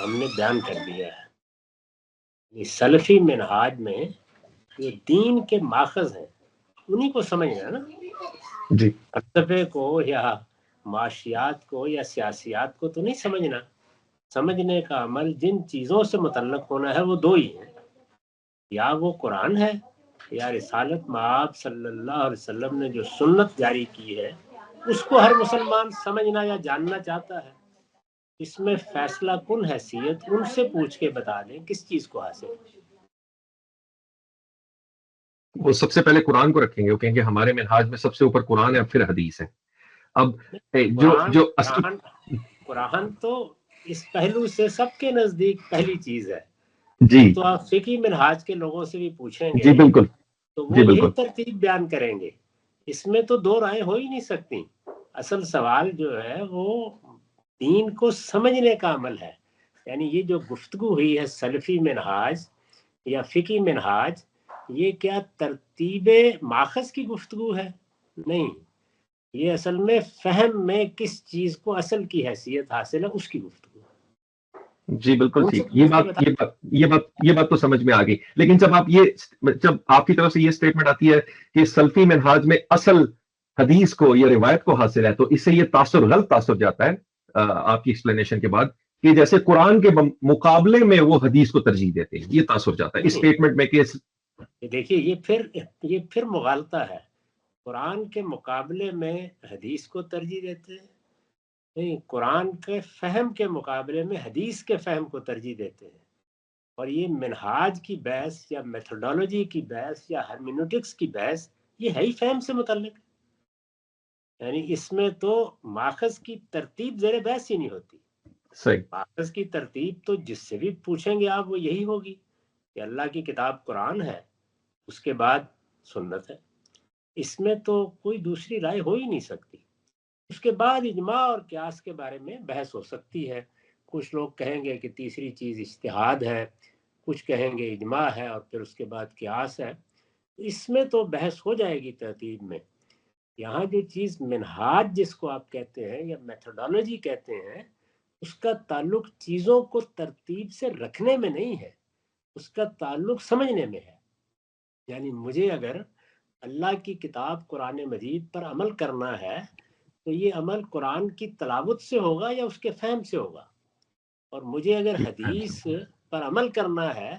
ہم نے بیان کر دیا ہے۔ سلفی منہاج میں جو دین کے ماخذ ہیں انہی کو سمجھنا ہے نا، جی فلسفے کو یا معاشیات کو یا سیاسیات کو تو نہیں سمجھنا۔ سمجھنے کا عمل جن چیزوں سے متعلق ہونا ہے وہ دو ہی ہیں، یا وہ قرآن ہے یا رسالت مآب صلی اللہ علیہ وسلم نے جو سنت جاری کی ہے اس کو ہر مسلمان سمجھنا یا جاننا چاہتا ہے۔ اس میں فیصلہ کن حیثیت ان سے پوچھ کے بتا دیں کس چیز کو حاصل ہے۔ وہ سب سے پہلے قرآن کو رکھیں گے، وہ کہیں گے ہمارے منہاج میں سب سے اوپر قرآن ہے، اب پھر حدیث ہے۔ اب جو اصل قرآن تو اس پہلو سے سب کے نزدیک پہلی چیز ہے۔ جی وہ تو آپ فقہی منہاج کے لوگوں سے بھی پوچھیں گے جی بالکل تو جی وہ یہی بالکل ترتیب بیان کریں گے، اس میں تو دو رائے ہو ہی نہیں سکتی۔ اصل سوال جو ہے وہ دین کو سمجھنے کا عمل ہے، یعنی یہ جو گفتگو ہوئی ہے سلفی منہاج یا فقہی منہاج، یہ کیا ترتیب ماخذ کی گفتگو ہے؟ نہیں، یہ اصل میں فہم میں کس چیز کو اصل کی حیثیت حاصل ہے اس کی گفتگو ہے۔ جی بالکل ان سے ٹھیک، یہ پوچھ کے بات بتا۔ یہ بات یہ بات یہ بات تو سمجھ میں آ گئی، لیکن جب آپ کی طرف سے یہ اسٹیٹمنٹ آتی ہے کہ سلفی منہاج میں اصل حدیث کو یا روایت کو حاصل ہے، تو اس سے یہ تاثر غلط تاثر جاتا ہے آپ کی ایکسپلینیشن کے بعد، کہ جیسے قرآن کے مقابلے میں وہ حدیث کو ترجیح دیتے ہیں، یہ تاثر جاتا ہے اس اسٹیٹمنٹ میں کہ دیکھیے یہ پھر مغالطہ ہے۔ قرآن کے مقابلے میں حدیث کو ترجیح دیتے ہیں؟ نہیں، قرآن کے فہم کے مقابلے میں حدیث کے فہم کو ترجیح دیتے ہیں۔ اور یہ منہاج کی بحث یا میتھڈولوجی کی بحث یا ہرمینوٹکس کی بحث یہ ہے ہی فہم سے متعلق، یعنی اس میں تو ماخذ کی ترتیب زیر بحث ہی نہیں ہوتی۔ صحیح ماخذ کی ترتیب تو جس سے بھی پوچھیں گے آپ وہ یہی ہوگی کہ اللہ کی کتاب قرآن ہے، اس کے بعد سنت ہے، اس میں تو کوئی دوسری رائے ہو ہی نہیں سکتی۔ اس کے بعد اجماع اور قیاس کے بارے میں بحث ہو سکتی ہے، کچھ لوگ کہیں گے کہ تیسری چیز اجتہاد ہے، کچھ کہیں گے اجماع ہے اور پھر اس کے بعد قیاس ہے، اس میں تو بحث ہو جائے گی ترتیب میں۔ یہاں جو چیز منہاج جس کو آپ کہتے ہیں یا میتھڈولوجی کہتے ہیں، اس کا تعلق چیزوں کو ترتیب سے رکھنے میں نہیں ہے، اس کا تعلق سمجھنے میں ہے۔ یعنی مجھے اگر اللہ کی کتاب قرآن مجید پر عمل کرنا ہے تو یہ عمل قرآن کی تلاوت سے ہوگا یا اس کے فہم سے ہوگا، اور مجھے اگر حدیث پر عمل کرنا ہے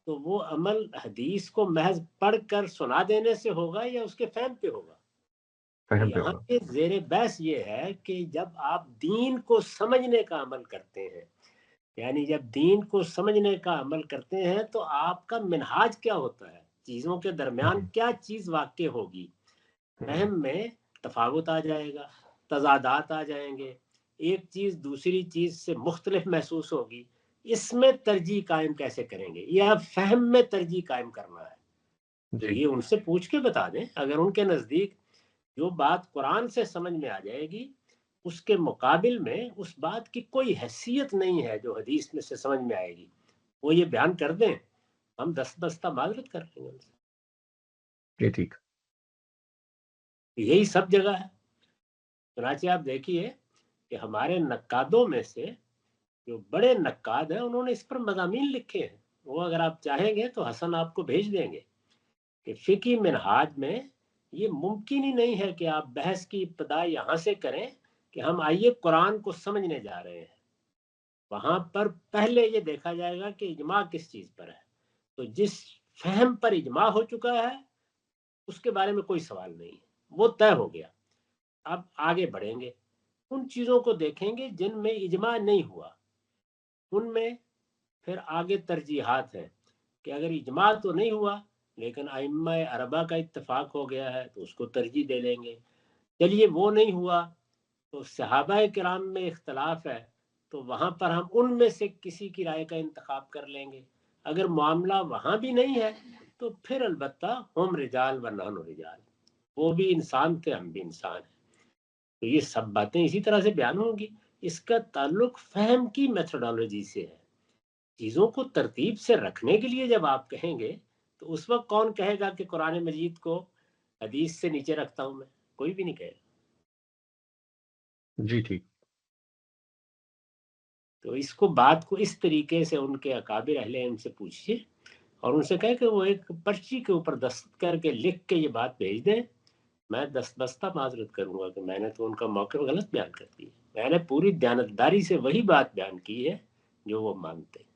تو وہ عمل حدیث کو محض پڑھ کر سنا دینے سے ہوگا یا اس کے فہم پہ ہوگا۔ فہم پہ یہاں ہوگا۔ کے زیر بحث یہ ہے کہ جب آپ دین کو سمجھنے کا عمل کرتے ہیں، یعنی جب دین کو سمجھنے کا عمل کرتے ہیں تو آپ کا منہاج کیا ہوتا ہے، چیزوں کے درمیان کیا چیز واقع ہوگی، فہم میں تفاوت آ جائے گا، تضادات آ جائیں گے، ایک چیز دوسری چیز سے مختلف محسوس ہوگی، اس میں ترجیح قائم کیسے کریں گے؟ یہ اب فہم میں ترجیح قائم کرنا ہے، تو جی یہ ان سے پوچھ کے بتا دیں۔ اگر ان کے نزدیک جو بات قرآن سے سمجھ میں آ جائے گی اس کے مقابل میں اس بات کی کوئی حیثیت نہیں ہے جو حدیث میں سے سمجھ میں آئے گی، وہ یہ بیان کر دیں، ہم دست بستہ معذرت کر لیں گے ان سے۔ جی ٹھیک یہی سب جگہ ہے۔ چنانچہ آپ دیکھیے کہ ہمارے نقادوں میں سے جو بڑے نقاد ہیں انہوں نے اس پر مضامین لکھے ہیں، وہ اگر آپ چاہیں گے تو حسن آپ کو بھیج دیں گے کہ فقہی منہاج میں یہ ممکن ہی نہیں ہے کہ آپ بحث کی ابتدا یہاں سے کریں کہ ہم آئیے قرآن کو سمجھنے جا رہے ہیں، وہاں پر پہلے یہ دیکھا جائے گا کہ اجماع کس چیز پر ہے، تو جس فہم پر اجماع ہو چکا ہے اس کے بارے میں کوئی سوال نہیں ہے، وہ طے ہو گیا۔ اب آگے بڑھیں گے، ان چیزوں کو دیکھیں گے جن میں اجماع نہیں ہوا، ان میں پھر آگے ترجیحات ہیں کہ اگر اجماع تو نہیں ہوا لیکن ائمہ اربعہ کا اتفاق ہو گیا ہے تو اس کو ترجیح دے لیں گے۔ چلیے وہ نہیں ہوا تو صحابہ کرام میں اختلاف ہے تو وہاں پر ہم ان میں سے کسی کی رائے کا انتخاب کر لیں گے۔ اگر معاملہ وہاں بھی نہیں ہے تو پھر البتہ ہم رجال و نحن رجال، وہ بھی انسان تھے ہم بھی انسان ہیں، تو یہ سب باتیں اسی طرح سے بیان ہوں گی۔ اس کا تعلق فہم کی میتھڈولوجی سے ہے۔ چیزوں کو ترتیب سے رکھنے کے لیے جب آپ کہیں گے تو اس وقت کون کہے گا کہ قرآن مجید کو حدیث سے نیچے رکھتا ہوں میں؟ کوئی بھی نہیں کہے گا۔ جی ٹھیک تو اس کو بات کو اس طریقے سے ان کے اکابر اہل علم سے پوچھیے اور ان سے کہے کہ وہ ایک پرچی کے اوپر دستخط کر کے لکھ کے یہ بات بھیج دیں. میں دستبستہ معذرت کروں گا کہ میں نے تو ان کا موقف غلط بیان کر دی. میں نے پوری دیانتداری سے وہی بات بیان کی ہے جو وہ مانتے.